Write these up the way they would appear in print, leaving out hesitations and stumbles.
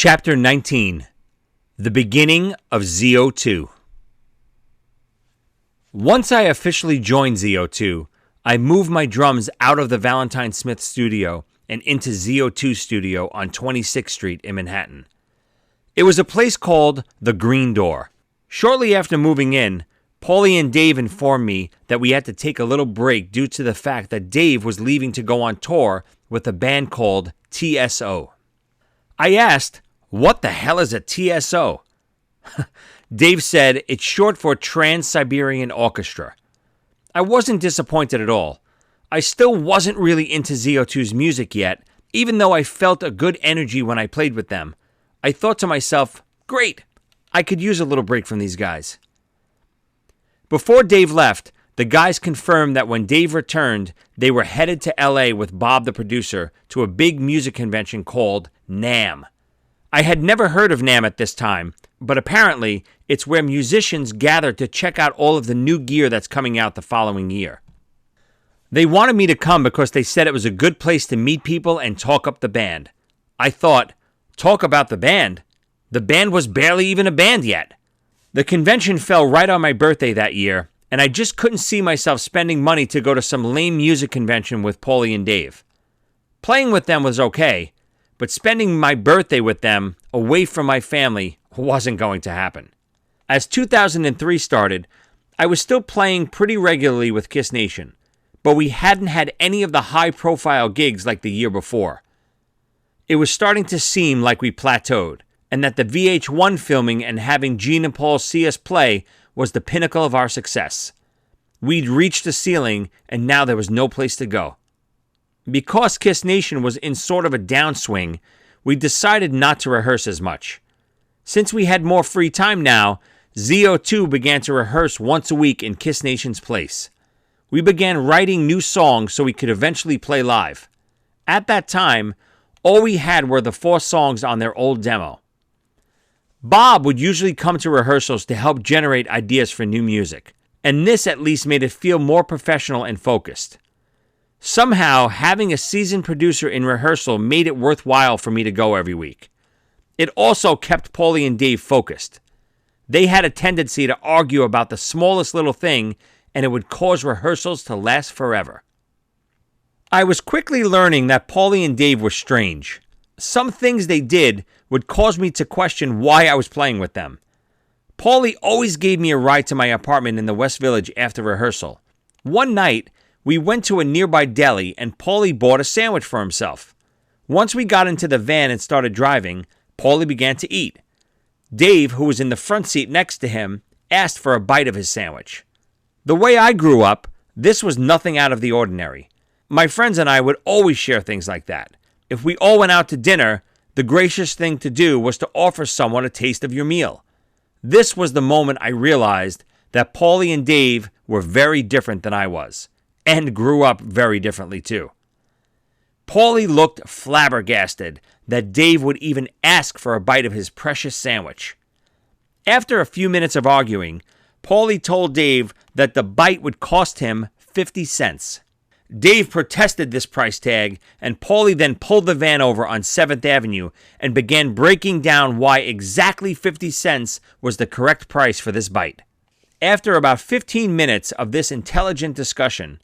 Chapter 19. The Beginning of ZO2. Once I officially joined ZO2, I moved my drums out of the Valentine Smith studio and into ZO2 studio on 26th Street in Manhattan. It was a place called the Green Door. Shortly after moving in, Paulie and Dave informed me that we had to take a little break due to the fact that Dave was leaving to go on tour with a band called TSO. I asked, "What the hell is a TSO?" Dave said it's short for Trans-Siberian Orchestra. I wasn't disappointed at all. I still wasn't really into ZO2's music yet, even though I felt a good energy when I played with them. I thought to myself, great, I could use a little break from these guys. Before Dave left, the guys confirmed that when Dave returned, they were headed to LA with Bob the producer to a big music convention called NAMM. I had never heard of NAMM at this time, but apparently it's where musicians gather to check out all of the new gear that's coming out the following year. They wanted me to come because they said it was a good place to meet people and talk up the band. I thought, talk about the band? The band was barely even a band yet. The convention fell right on my birthday that year, and I just couldn't see myself spending money to go to some lame music convention with Paulie and Dave. Playing with them was okay, but spending my birthday with them away from my family wasn't going to happen. As 2003 started, I was still playing pretty regularly with Kiss Nation, but we hadn't had any of the high-profile gigs like the year before. It was starting to seem like we plateaued, and that the VH1 filming and having Gene and Paul see us play was the pinnacle of our success. We'd reached the ceiling, and now there was no place to go. Because Kiss Nation was in sort of a downswing, we decided not to rehearse as much. Since we had more free time now, ZO2 began to rehearse once a week in Kiss Nation's place. We began writing new songs so we could eventually play live. At that time, all we had were the 4 songs on their old demo. Bob would usually come to rehearsals to help generate ideas for new music, and this at least made it feel more professional and focused. Somehow, having a seasoned producer in rehearsal made it worthwhile for me to go every week. It also kept Paulie and Dave focused. They had a tendency to argue about the smallest little thing, and it would cause rehearsals to last forever. I was quickly learning that Paulie and Dave were strange. Some things they did would cause me to question why I was playing with them. Paulie always gave me a ride to my apartment in the West Village after rehearsal. One night, we went to a nearby deli and Paulie bought a sandwich for himself. Once we got into the van and started driving, Paulie began to eat. Dave, who was in the front seat next to him, asked for a bite of his sandwich. The way I grew up, this was nothing out of the ordinary. My friends and I would always share things like that. If we all went out to dinner, the gracious thing to do was to offer someone a taste of your meal. This was the moment I realized that Paulie and Dave were very different than I was, and grew up very differently too. Paulie looked flabbergasted that Dave would even ask for a bite of his precious sandwich. After a few minutes of arguing, Paulie told Dave that the bite would cost him 50 cents. Dave protested this price tag, and Paulie then pulled the van over on 7th Avenue and began breaking down why exactly 50 cents was the correct price for this bite. After about 15 minutes of this intelligent discussion,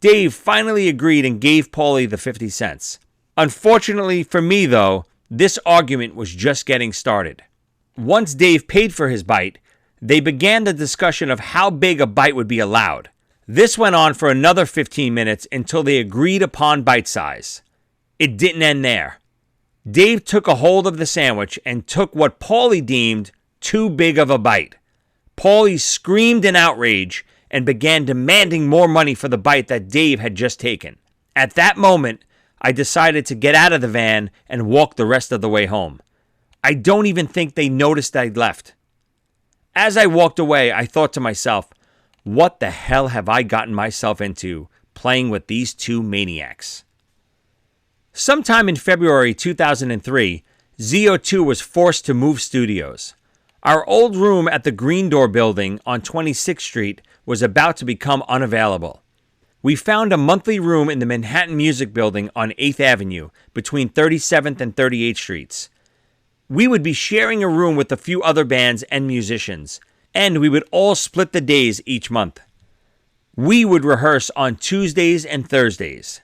Dave finally agreed and gave Paulie the 50 cents. Unfortunately for me, though, this argument was just getting started. Once Dave paid for his bite, they began the discussion of how big a bite would be allowed. This went on for another 15 minutes until they agreed upon bite size. It didn't end there. Dave took a hold of the sandwich and took what Paulie deemed too big of a bite. Paulie screamed in outrage and began demanding more money for the bite that Dave had just taken. At that moment, I decided to get out of the van and walk the rest of the way home. I don't even think they noticed I'd left. As I walked away, I thought to myself, what the hell have I gotten myself into playing with these two maniacs? Sometime in February 2003, ZO2 was forced to move studios. Our old room at the Green Door building on 26th Street was about to become unavailable. We found a monthly room in the Manhattan Music Building on 8th Avenue between 37th and 38th Streets. We would be sharing a room with a few other bands and musicians, and we would all split the days each month. We would rehearse on Tuesdays and Thursdays.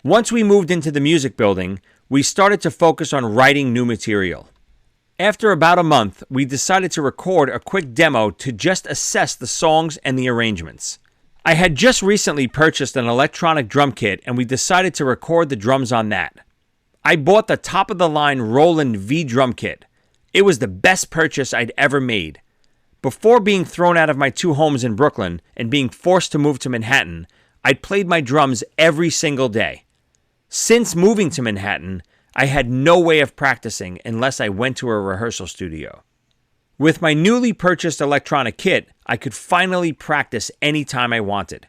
Once we moved into the music building, we started to focus on writing new material. After about a month, we decided to record a quick demo to just assess the songs and the arrangements. I had just recently purchased an electronic drum kit, and we decided to record the drums on that. I bought the top-of-the-line Roland V drum kit. It was the best purchase I'd ever made. Before being thrown out of my 2 homes in Brooklyn and being forced to move to Manhattan, I'd played my drums every single day. Since moving to Manhattan, I had no way of practicing unless I went to a rehearsal studio. With my newly purchased electronic kit, I could finally practice anytime I wanted.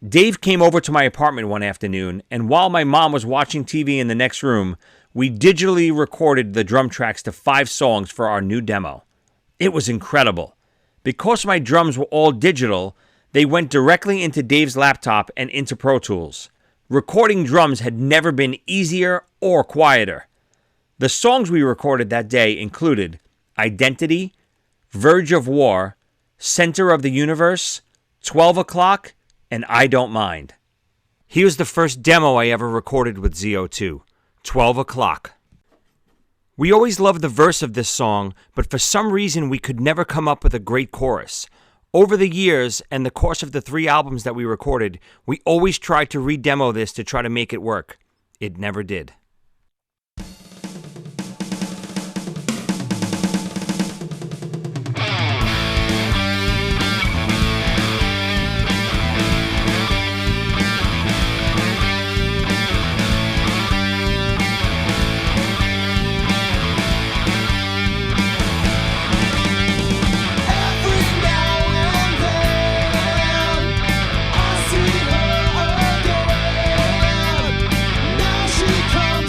Dave came over to my apartment one afternoon, and while my mom was watching TV in the next room, we digitally recorded the drum tracks to 5 songs for our new demo. It was incredible. Because my drums were all digital, they went directly into Dave's laptop and into Pro Tools. Recording drums had never been easier or quieter. The songs we recorded that day included Identity, Verge of War, Center of the Universe, 12 O'Clock, and I Don't Mind. Here's the first demo I ever recorded with ZO2, 12 O'Clock. We always loved the verse of this song, but for some reason we could never come up with a great chorus. Over the years and the course of the 3 albums that we recorded, we always tried to re-demo this to try to make it work. It never did. Come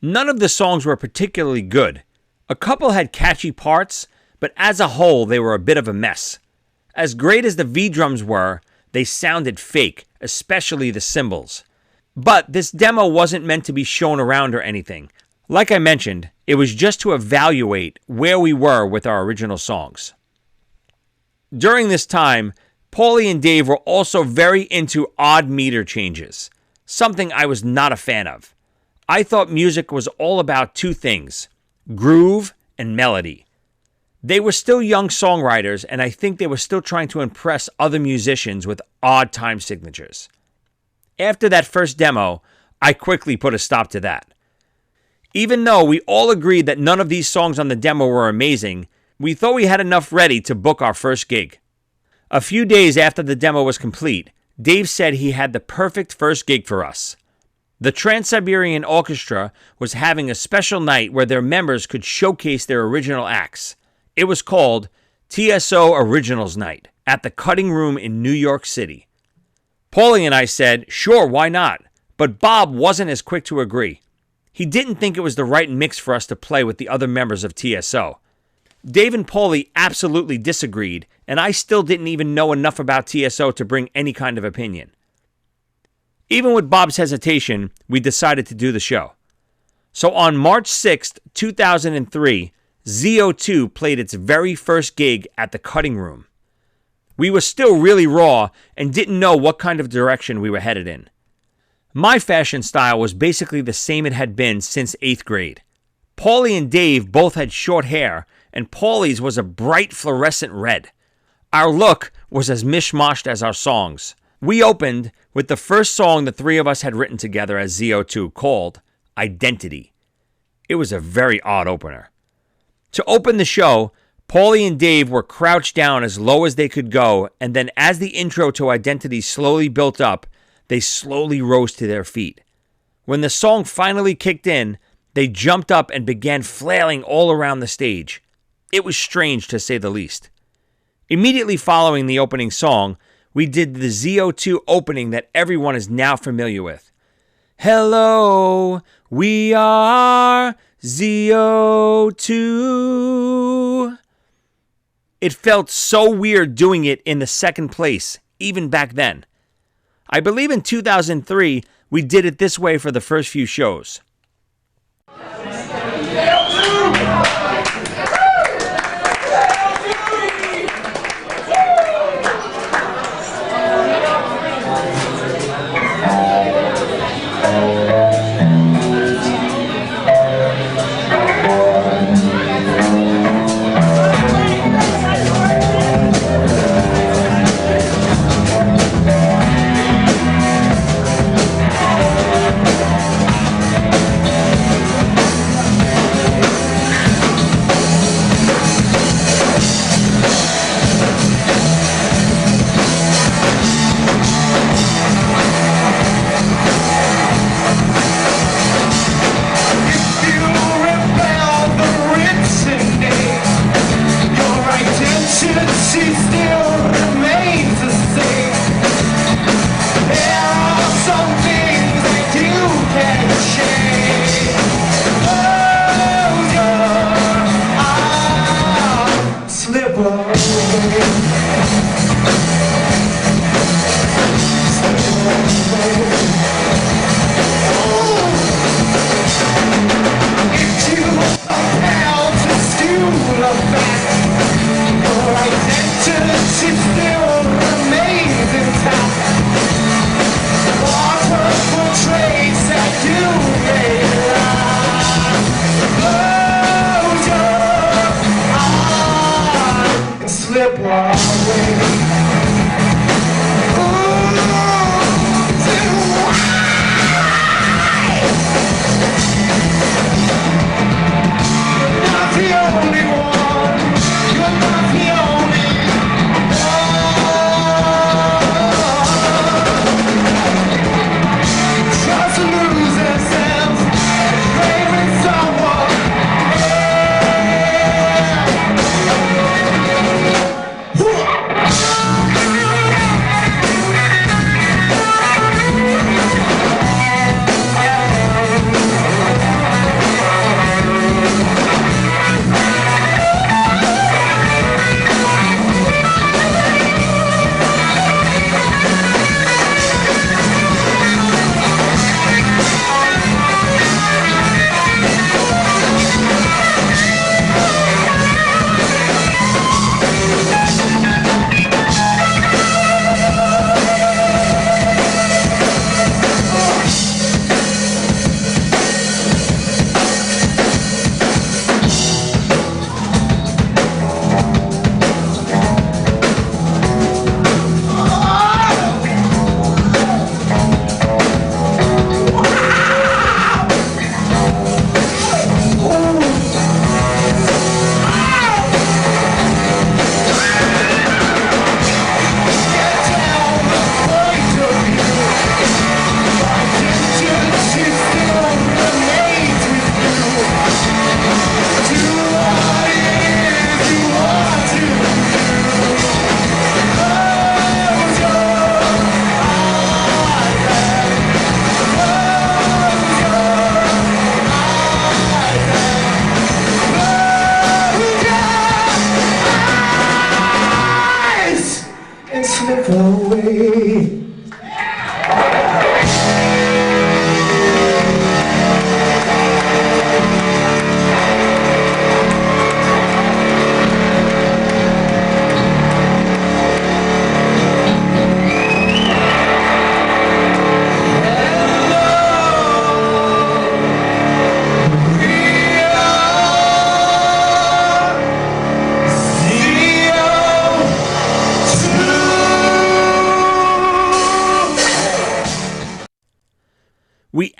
None of the songs were particularly good. A couple had catchy parts, but as a whole, they were a bit of a mess. As great as the V-drums were, they sounded fake, especially the cymbals. But this demo wasn't meant to be shown around or anything. Like I mentioned, it was just to evaluate where we were with our original songs. During this time, Paulie and Dave were also very into odd meter changes, something I was not a fan of. I thought music was all about two things, groove and melody. They were still young songwriters, and I think they were still trying to impress other musicians with odd time signatures. After that first demo, I quickly put a stop to that. Even though we all agreed that none of these songs on the demo were amazing, we thought we had enough ready to book our first gig. A few days after the demo was complete, Dave said he had the perfect first gig for us. The Trans-Siberian Orchestra was having a special night where their members could showcase their original acts. It was called TSO Originals Night at the Cutting Room in New York City. Paulie and I said, sure, why not? But Bob wasn't as quick to agree. He didn't think it was the right mix for us to play with the other members of TSO. Dave and Paulie absolutely disagreed, and I still didn't even know enough about TSO to bring any kind of opinion. Even with Bob's hesitation, we decided to do the show. So on March 6th, 2003, ZO2 played its very first gig at the Cutting Room. We were still really raw and didn't know what kind of direction we were headed in. My fashion style was basically the same it had been since 8th grade. Paulie and Dave both had short hair, and Paulie's was a bright fluorescent red. Our look was as mishmashed as our songs. We opened with the first song the three of us had written together as ZO2 called Identity. It was a very odd opener. To open the show, Paulie and Dave were crouched down as low as they could go, and then as the intro to Identity slowly built up, they slowly rose to their feet. When the song finally kicked in, they jumped up and began flailing all around the stage. It was strange, to say the least. Immediately following the opening song, we did the ZO2 opening that everyone is now familiar with. Hello, we are ZO2. It felt so weird doing it in the second place, even back then. I believe in 2003, we did it this way for the first few shows.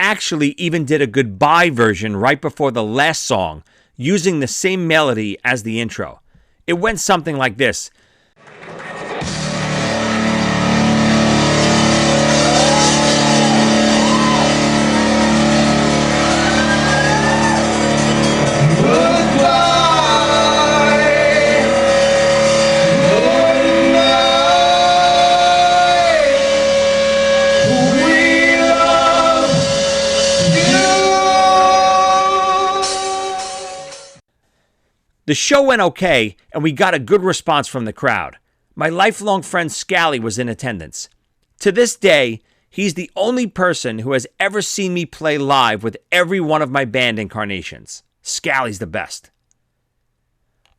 actually even did a goodbye version right before the last song, using the same melody as the intro. It went something like this. The show went okay, and we got a good response from the crowd. My lifelong friend Scally was in attendance. To this day, he's the only person who has ever seen me play live with every one of my band incarnations. Scally's the best.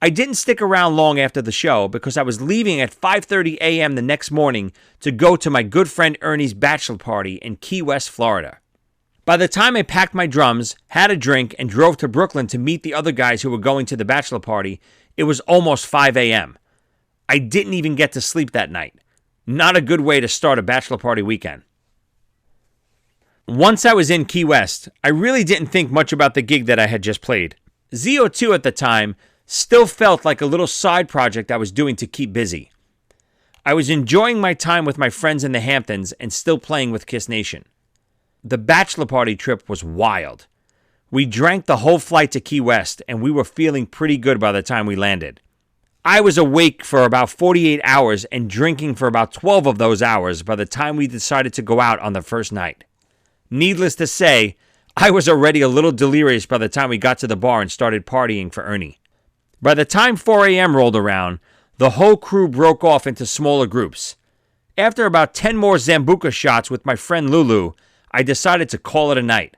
I didn't stick around long after the show because I was leaving at 5:30 a.m. the next morning to go to my good friend Ernie's bachelor party in Key West, Florida. By the time I packed my drums, had a drink, and drove to Brooklyn to meet the other guys who were going to the bachelor party, it was almost 5 a.m. I didn't even get to sleep that night. Not a good way to start a bachelor party weekend. Once I was in Key West, I really didn't think much about the gig that I had just played. ZO2 at the time still felt like a little side project I was doing to keep busy. I was enjoying my time with my friends in the Hamptons and still playing with Kiss Nation. The bachelor party trip was wild. We drank the whole flight to Key West, and we were feeling pretty good by the time we landed. I was awake for about 48 hours and drinking for about 12 of those hours by the time we decided to go out on the first night. Needless to say, I was already a little delirious by the time we got to the bar and started partying for Ernie. By the time 4 a.m. rolled around, the whole crew broke off into smaller groups. After about 10 more Zambuca shots with my friend Lulu, I decided to call it a night.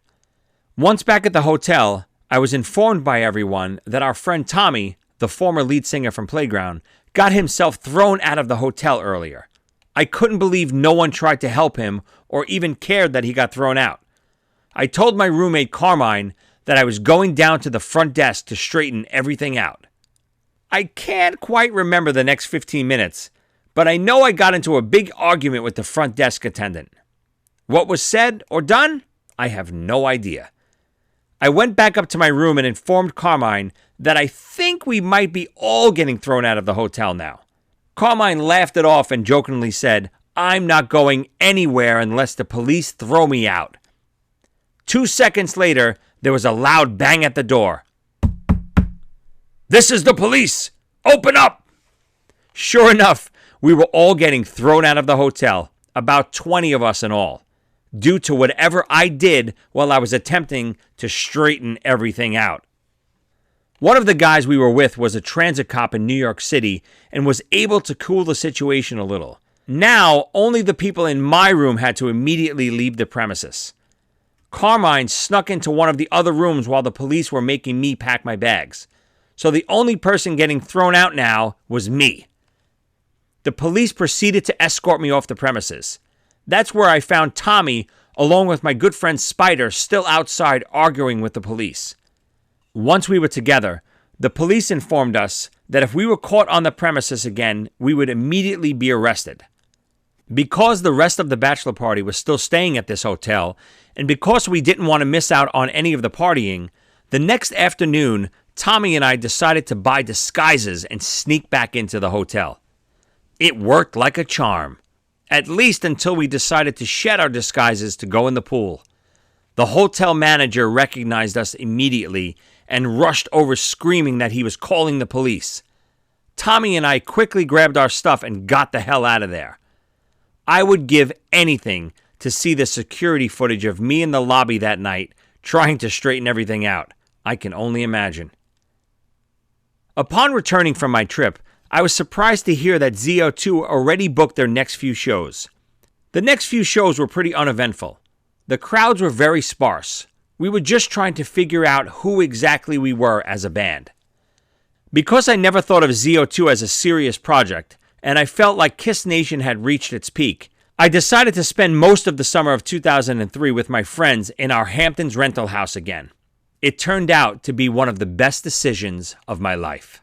Once back at the hotel, I was informed by everyone that our friend Tommy, the former lead singer from Playground, got himself thrown out of the hotel earlier. I couldn't believe no one tried to help him or even cared that he got thrown out. I told my roommate Carmine that I was going down to the front desk to straighten everything out. I can't quite remember the next 15 minutes, but I know I got into a big argument with the front desk attendant. What was said or done? I have no idea. I went back up to my room and informed Carmine that I think we might be all getting thrown out of the hotel now. Carmine laughed it off and jokingly said, "I'm not going anywhere unless the police throw me out." 2 seconds later, there was a loud bang at the door. "This is the police! Open up!" Sure enough, we were all getting thrown out of the hotel, about 20 of us in all, due to whatever I did while I was attempting to straighten everything out. One of the guys we were with was a transit cop in New York City and was able to cool the situation a little. Now, only the people in my room had to immediately leave the premises. Carmine snuck into one of the other rooms while the police were making me pack my bags. So the only person getting thrown out now was me. The police proceeded to escort me off the premises. That's where I found Tommy, along with my good friend Spider, still outside arguing with the police. Once we were together, the police informed us that if we were caught on the premises again, we would immediately be arrested. Because the rest of the bachelor party was still staying at this hotel, and because we didn't want to miss out on any of the partying, the next afternoon, Tommy and I decided to buy disguises and sneak back into the hotel. It worked like a charm. At least until we decided to shed our disguises to go in the pool. The hotel manager recognized us immediately and rushed over screaming that he was calling the police. Tommy and I quickly grabbed our stuff and got the hell out of there. I would give anything to see the security footage of me in the lobby that night trying to straighten everything out. I can only imagine. Upon returning from my trip, I was surprised to hear that ZO2 already booked their next few shows. The next few shows were pretty uneventful. The crowds were very sparse. We were just trying to figure out who exactly we were as a band. Because I never thought of ZO2 as a serious project, and I felt like Kiss Nation had reached its peak, I decided to spend most of the summer of 2003 with my friends in our Hamptons rental house again. It turned out to be one of the best decisions of my life.